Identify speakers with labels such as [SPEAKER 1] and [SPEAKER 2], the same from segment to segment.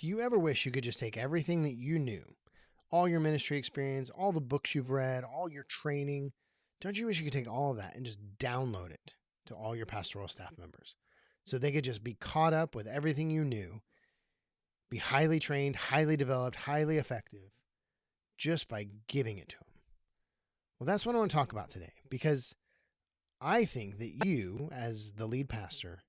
[SPEAKER 1] Do you ever wish you could just take everything that you knew, all your ministry experience, all the books you've read, all your training? Don't you wish you could take all of that and just download it to all your pastoral staff members so they could just be caught up with everything you knew, be highly trained, highly developed, highly effective just by giving it to them? Well, that's what I want to talk about today, because I think that you, as the lead pastor,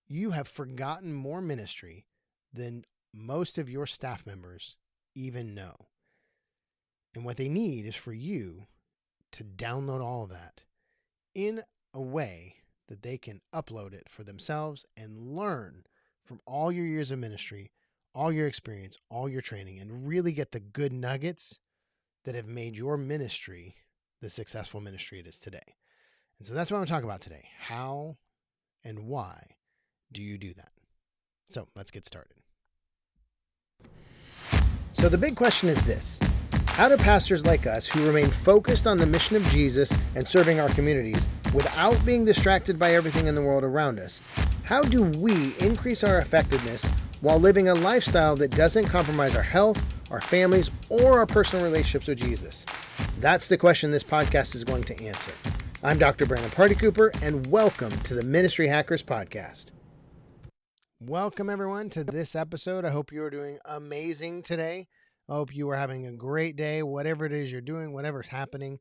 [SPEAKER 1] you have forgotten more ministry than most of your staff members even know. And what they need is for you to download all of that in a way that they can upload it for themselves and learn from all your years of ministry, all your experience, all your training, and really get the good nuggets that have made your ministry the successful ministry it is today. And so that's what I'm going to talk about today. How and why do you do that? So let's get started. So the big question is this: how do pastors like us, who remain focused on the mission of Jesus and serving our communities without being distracted by everything in the world around us, how do we increase our effectiveness while living a lifestyle that doesn't compromise our health, our families, or our personal relationships with Jesus? That's the question this podcast is going to answer. I'm Dr. Brandon Party Cooper, and welcome to the Ministry Hackers Podcast. Welcome, everyone, to this episode. I hope you are doing amazing today. I hope you are having a great day, whatever it is you're doing, whatever's happening.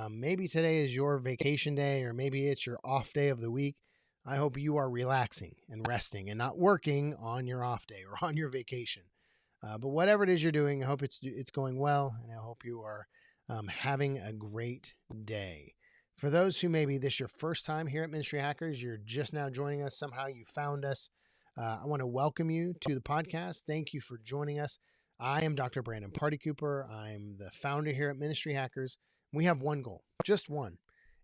[SPEAKER 1] Maybe today is your vacation day, or maybe it's your off day of the week. I hope you are relaxing and resting and not working on your off day or on your vacation. But whatever it is you're doing, I hope it's going well, and I hope you are having a great day. For those who maybe this is your first time here at Ministry Hackers, you're just now joining us, somehow you found us, I want to welcome you to the podcast. Thank you for joining us. I am Dr. Brandon Party Cooper. I'm the founder here at Ministry Hackers. We have one goal, just one,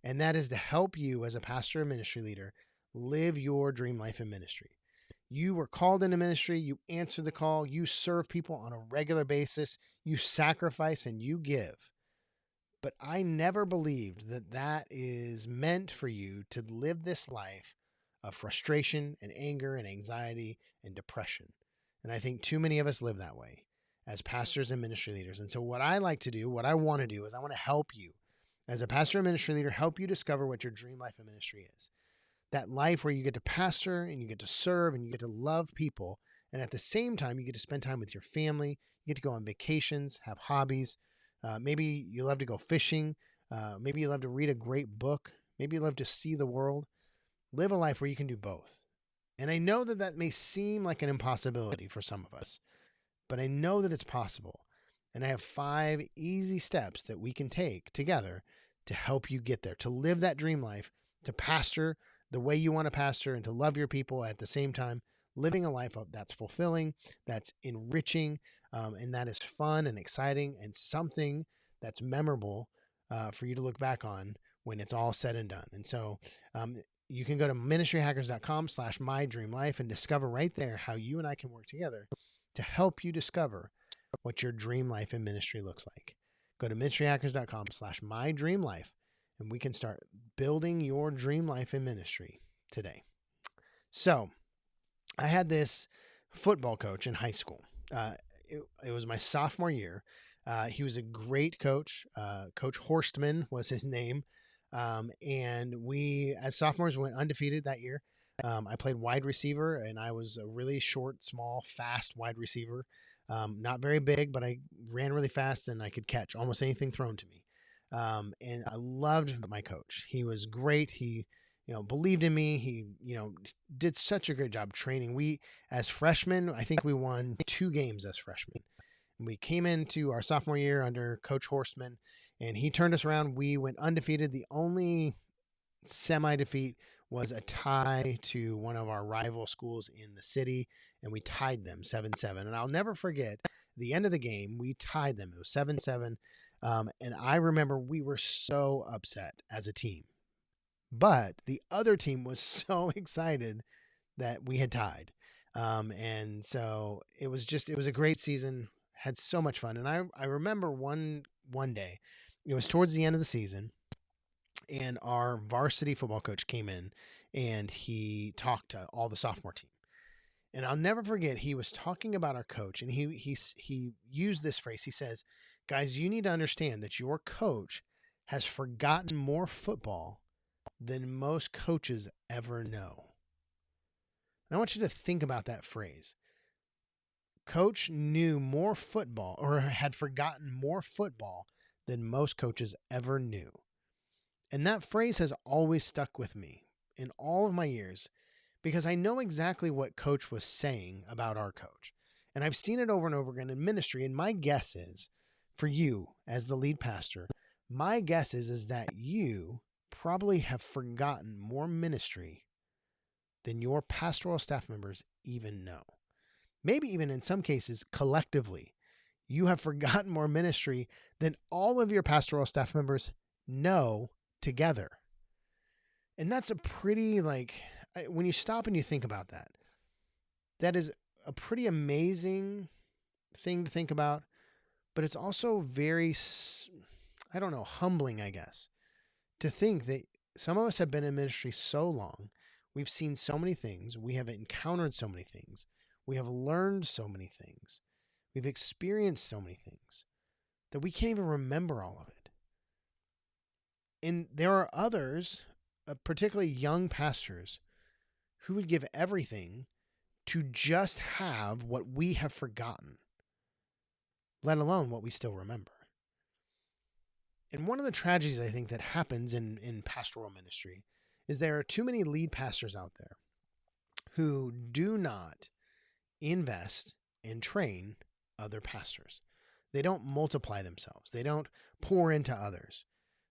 [SPEAKER 1] and that is to help you as a pastor and ministry leader live your dream life in ministry. You were called into ministry, you answer the call, you serve people on a regular basis, you sacrifice and you give. But I never believed that that is meant for you to live this life of frustration and anger and anxiety and depression. And I think too many of us live that way as pastors and ministry leaders. And so what I like to do, what I want to do is I want to help you as a pastor and ministry leader, help you discover what your dream life in ministry is. That life where you get to pastor and you get to serve and you get to love people. And at the same time, you get to spend time with your family. You get to go on vacations, have hobbies. Maybe you love to go fishing. Maybe you love to read a great book. Maybe you love to see the world. Live a life where you can do both. And I know that that may seem like an impossibility for some of us, but I know that it's possible. And I have 5 easy steps that we can take together to help you get there, to live that dream life, to pastor the way you want to pastor, and to love your people at the same time, living a life that's fulfilling, that's enriching, and that is fun and exciting and something that's memorable for you to look back on when it's all said and done. And so you can go to ministryhackers.com/mydreamlife and discover right there how you and I can work together to help you discover what your dream life in ministry looks like. Go to ministryhackers.com/mydreamlife and we can start building your dream life in ministry today. So I had this football coach in high school. It was my sophomore year. He was a great coach. Coach Horstman was his name. And we, as sophomores, went undefeated that year. I played wide receiver, and I was a really short, small, fast wide receiver. Not very big, but I ran really fast and I could catch almost anything thrown to me. And I loved my coach. He was great. He, believed in me. He, did such a great job training. We, as freshmen, I think we won 2 games as freshmen. And we came into our sophomore year under Coach Horstman, and he turned us around. We went undefeated. The only semi-defeat was a tie to one of our rival schools in the city, and we tied them 7-7. And I'll never forget the end of the game. We tied them. It was 7-7. And I remember we were so upset as a team. But the other team was so excited that we had tied. And so it was a great season. Had so much fun. And I remember one day, it was towards the end of the season, and our varsity football coach came in and he talked to all the sophomore team. And I'll never forget, he was talking about our coach, and he used this phrase. He says, guys, you need to understand that your coach has forgotten more football than most coaches ever know. And I want you to think about that phrase. Coach knew more football, or had forgotten more football than most coaches ever knew. And that phrase has always stuck with me in all of my years, because I know exactly what coach was saying about our coach. And I've seen it over and over again in ministry. And my guess is, for you as the lead pastor, my guess is that you probably have forgotten more ministry than your pastoral staff members even know. Maybe even in some cases, collectively, you have forgotten more ministry than all of your pastoral staff members know together. And that's a pretty, when you stop and you think about that, that is a pretty amazing thing to think about, but it's also very, humbling, I guess, to think that some of us have been in ministry so long, we've seen so many things, we have encountered so many things, we have learned so many things, we've experienced so many things, that we can't even remember all of it. And there are others, particularly young pastors, who would give everything to just have what we have forgotten, let alone what we still remember. And one of the tragedies I think that happens in pastoral ministry is there are too many lead pastors out there who do not invest and train other pastors. They don't multiply themselves. They don't pour into others.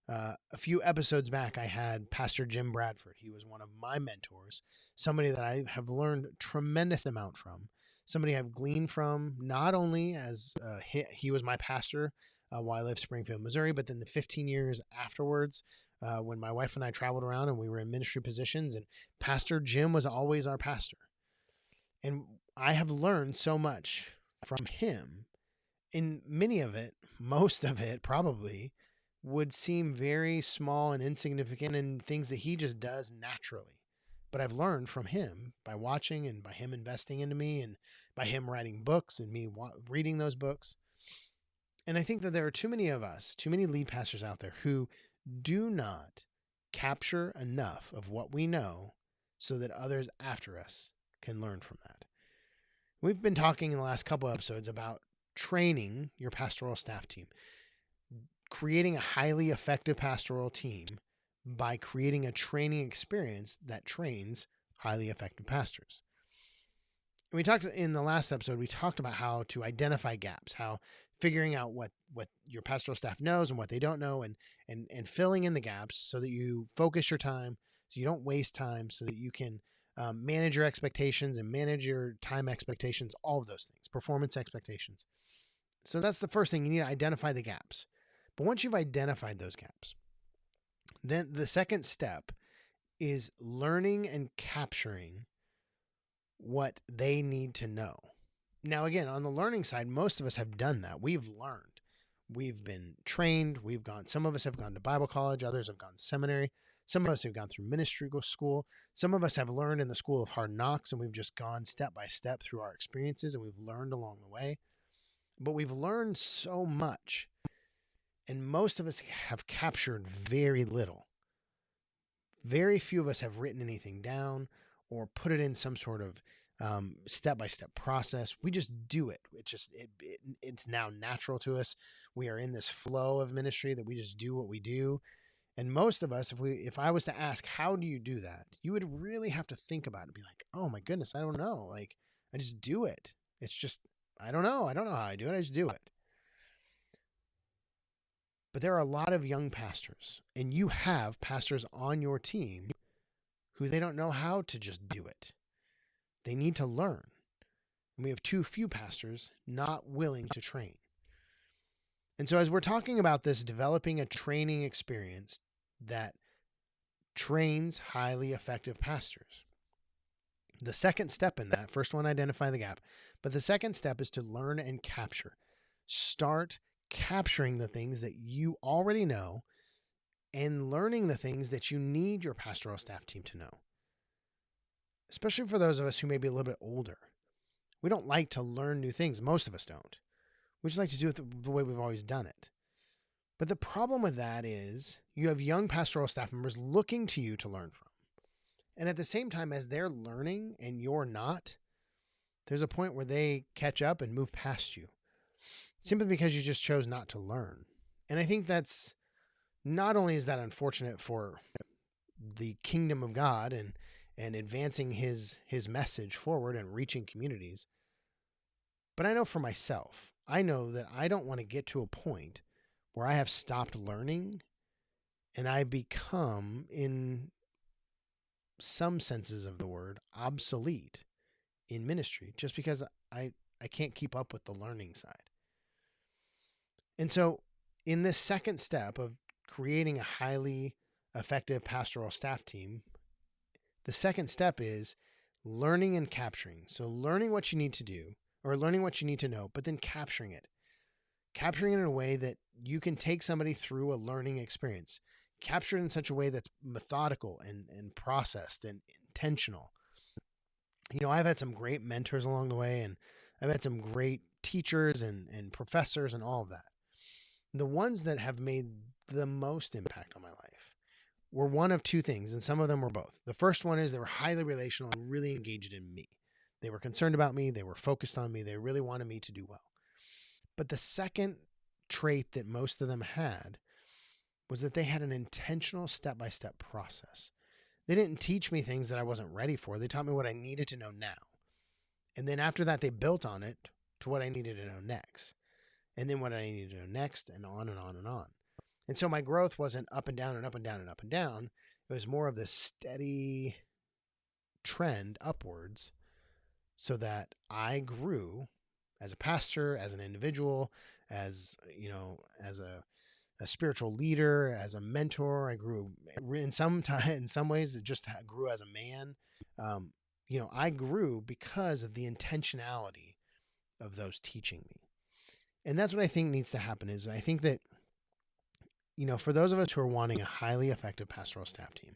[SPEAKER 1] A few episodes back, I had Pastor Jim Bradford. He was one of my mentors, somebody that I have learned a tremendous amount from, somebody I've gleaned from, not only as he was my pastor while I lived in Springfield, Missouri, but then the 15 years afterwards, when my wife and I traveled around and we were in ministry positions, and Pastor Jim was always our pastor. And I have learned so much from him. In many of it, most of it probably, would seem very small and insignificant and things that he just does naturally. But I've learned from him by watching and by him investing into me and by him writing books and me reading those books. And I think that there are too many of us, too many lead pastors out there who do not capture enough of what we know so that others after us can learn from that. We've been talking in the last couple episodes about training your pastoral staff team, creating a highly effective pastoral team by creating a training experience that trains highly effective pastors. And we talked in the last episode, we talked about how to identify gaps, how figuring out what your pastoral staff knows and what they don't know, and filling in the gaps so that you focus your time, so you don't waste time, so that you can manage your expectations and manage your time expectations, all of those things, performance expectations. So that's the first thing. You need to identify the gaps. But once you've identified those gaps, then the second step is learning and capturing what they need to know. Now, again, on the learning side, most of us have done that. We've learned. We've been trained. Some of us have gone to Bible college. Others have gone to seminary. Some of us have gone through ministry school. Some of us have learned in the school of hard knocks, and we've just gone step by step through our experiences, and we've learned along the way. But we've learned so much. And most of us have captured very little. Very few of us have written anything down or put it in some sort of step-by-step process. We just do it. It's now natural to us. We are in this flow of ministry that we just do what we do. And most of us, if I was to ask, how do you do that? You would really have to think about it and be like, oh my goodness, I don't know. I just do it. It's just, I don't know. I don't know how I do it. I just do it. But there are a lot of young pastors, and you have pastors on your team who they don't know how to just do it. They need to learn. And we have too few pastors not willing to train. And so as we're talking about this, developing a training experience that trains highly effective pastors, the second step in that, first one, identify the gap, but the second step is to learn and capture. Start capturing the things that you already know and learning the things that you need your pastoral staff team to know. Especially for those of us who may be a little bit older. We don't like to learn new things. Most of us don't. We just like to do it the way we've always done it. But the problem with that is you have young pastoral staff members looking to you to learn from. And at the same time, as they're learning and you're not, there's a point where they catch up and move past you simply because you just chose not to learn. And I think that's not only is that unfortunate for the kingdom of God and advancing his message forward and reaching communities, but I know for myself, I know that I don't want to get to a point where I have stopped learning and I become, in some senses of the word, obsolete in ministry just because I can't keep up with the learning side. And so in this second step of creating a highly effective pastoral staff team, the second step is learning and capturing. So learning what you need to do or learning what you need to know, but then capturing it in a way that you can take somebody through a learning experience, capture it in such a way that's methodical and processed and intentional. I've had some great mentors along the way, and I've had some great teachers and professors and all of that. The ones that have made the most impact on my life were one of two things, and some of them were both. The first one is they were highly relational and really engaged in me. They were concerned about me. They were focused on me. They really wanted me to do well. But the second trait that most of them had was that they had an intentional step-by-step process. They didn't teach me things that I wasn't ready for. They taught me what I needed to know now. And then after that, they built on it to what I needed to know next. And then what I needed to know next, and on and on and on. And so my growth wasn't up and down and up and down and up and down. It was more of this steady trend upwards so that I grew as a pastor, as an individual, as a spiritual leader, as a mentor. I grew in some ways. It just grew as a man. I grew because of the intentionality of those teaching me. And that's what I think needs to happen is I think that, for those of us who are wanting a highly effective pastoral staff team,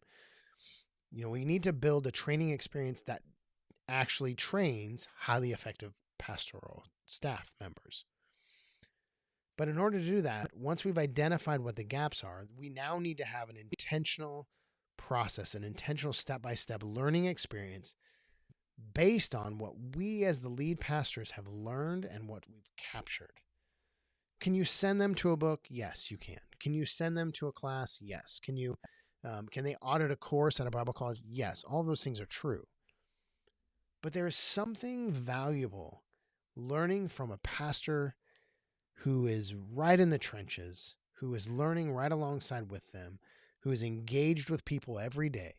[SPEAKER 1] we need to build a training experience that actually trains highly effective pastoral staff members. But in order to do that, once we've identified what the gaps are, we now need to have an intentional process, an intentional step-by-step learning experience based on what we as the lead pastors have learned and what we've captured. Can you send them to a book? Yes, you can. Can you send them to a class? Yes. Can they audit a course at a Bible college? Yes. All those things are true. But there is something valuable learning from a pastor who is right in the trenches, who is learning right alongside with them, who is engaged with people every day.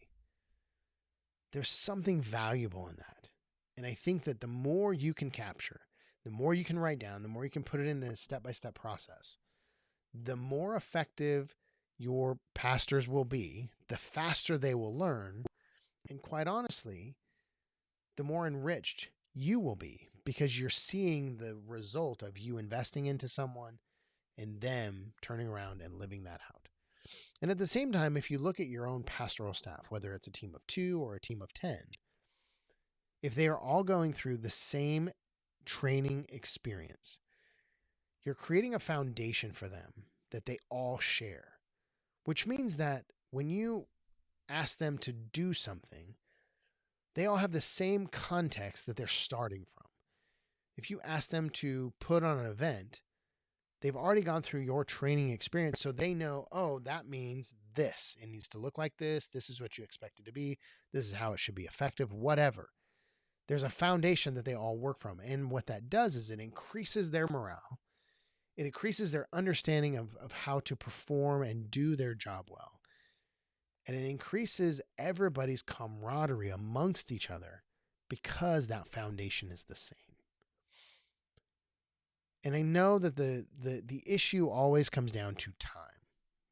[SPEAKER 1] There's something valuable in that. And I think that the more you can capture, the more you can write down, the more you can put it in a step-by-step process, the more effective your pastors will be, the faster they will learn, and quite honestly, the more enriched you will be because you're seeing the result of you investing into someone and them turning around and living that out. And at the same time, if you look at your own pastoral staff, whether it's a team of 2 or a team of 10, if they are all going through the same training experience, you're creating a foundation for them that they all share, which means that when you ask them to do something, they all have the same context that they're starting from. If you ask them to put on an event, they've already gone through your training experience, so they know, oh, that means this. It needs to look like this. This is what you expect it to be. This is how it should be effective, whatever. There's a foundation that they all work from. And what that does is it increases their morale. It increases their understanding of how to perform and do their job well. And it increases everybody's camaraderie amongst each other because that foundation is the same. And I know that the issue always comes down to time.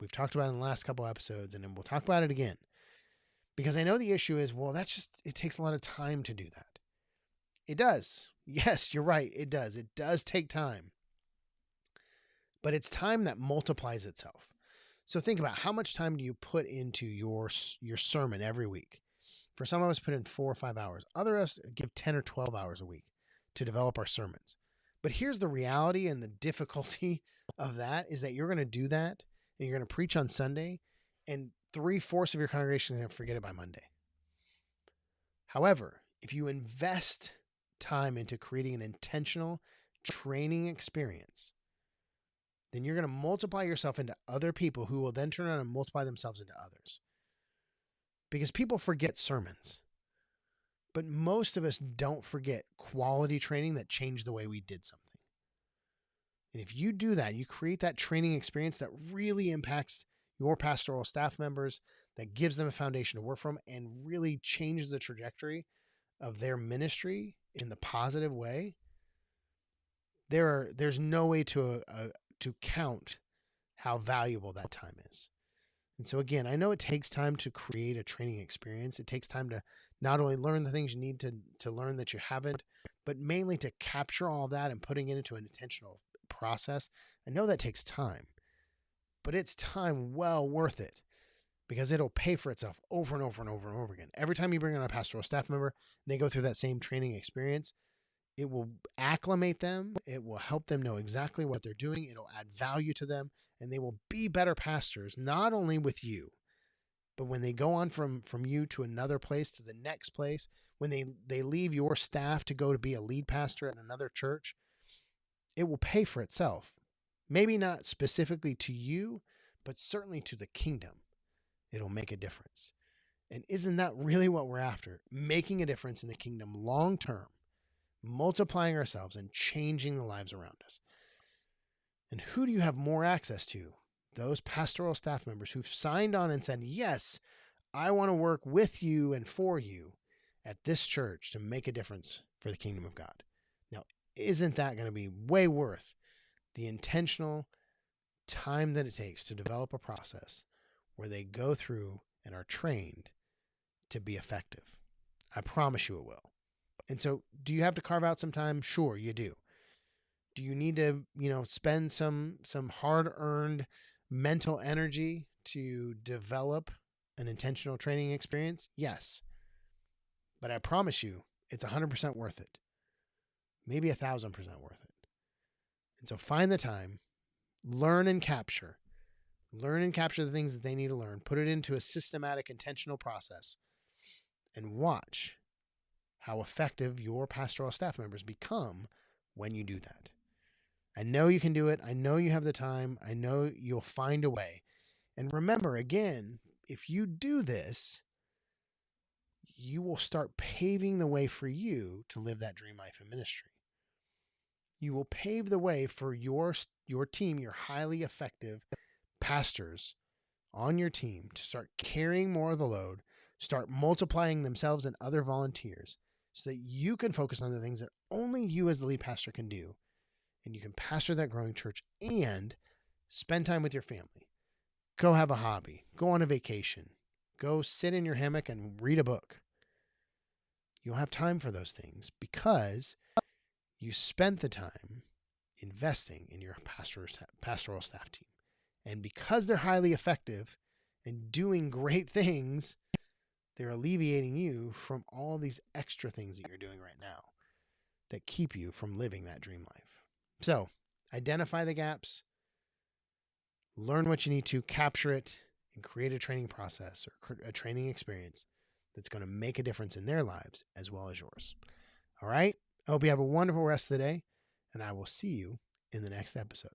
[SPEAKER 1] We've talked about it in the last couple episodes, and then we'll talk about it again. Because I know the issue is, well, it takes a lot of time to do that. It does. Yes, you're right. It does. It does take time. But it's time that multiplies itself. So think about how much time do you put into your sermon every week? For some of us, put in 4 or 5 hours. Others give 10 or 12 hours a week to develop our sermons. But here's the reality and the difficulty of that is that you're going to do that and you're going to preach on Sunday and 3/4 of your congregation is going to forget it by Monday. However, if you invest time into creating an intentional training experience, then you're going to multiply yourself into other people who will then turn around and multiply themselves into others. Because people forget sermons. But most of us don't forget quality training that changed the way we did something. And if you do that, you create that training experience that really impacts your pastoral staff members, that gives them a foundation to work from and really changes the trajectory of their ministry in the positive way. There's no way to count how valuable that time is. And so again, I know it takes time to create a training experience. It takes time to not only learn the things you need to learn that you haven't, but mainly to capture all that and putting it into an intentional process. I know that takes time, but it's time well worth it because it'll pay for itself over and over and over and over again. Every time you bring on a pastoral staff member and they go through that same training experience, it will acclimate them. It will help them know exactly what they're doing. It'll add value to them and they will be better pastors, not only with you, but when they go on from you to another place, to the next place, when they leave your staff to go to be a lead pastor at another church, it will pay for itself. Maybe not specifically to you, but certainly to the kingdom. It'll make a difference. And isn't that really what we're after? Making a difference in the kingdom long term, multiplying ourselves and changing the lives around us. And who do you have more access to? Those pastoral staff members who've signed on and said, yes, I want to work with you and for you at this church to make a difference for the kingdom of God. Now, isn't that going to be way worth the intentional time that it takes to develop a process where they go through and are trained to be effective? I promise you it will. And so do you have to carve out some time? Sure, you do. Do you need to, spend some hard-earned mental energy to develop an intentional training experience? Yes. But I promise you, it's 100% worth it. Maybe 1,000% worth it. And so find the time, learn and capture the things that they need to learn, put it into a systematic, intentional process, and watch how effective your pastoral staff members become when you do that. I know you can do it. I know you have the time. I know you'll find a way. And remember, again, if you do this, you will start paving the way for you to live that dream life in ministry. You will pave the way for your team, your highly effective pastors on your team to start carrying more of the load, start multiplying themselves and other volunteers so that you can focus on the things that only you as the lead pastor can do. And you can pastor that growing church and spend time with your family. Go have a hobby. Go on a vacation. Go sit in your hammock and read a book. You'll have time for those things because you spent the time investing in your pastoral staff team. And because they're highly effective and doing great things, they're alleviating you from all these extra things that you're doing right now that keep you from living that dream life. So identify the gaps, learn what you need to, capture it, and create a training process or a training experience that's going to make a difference in their lives as well as yours. All right. I hope you have a wonderful rest of the day, and I will see you in the next episode.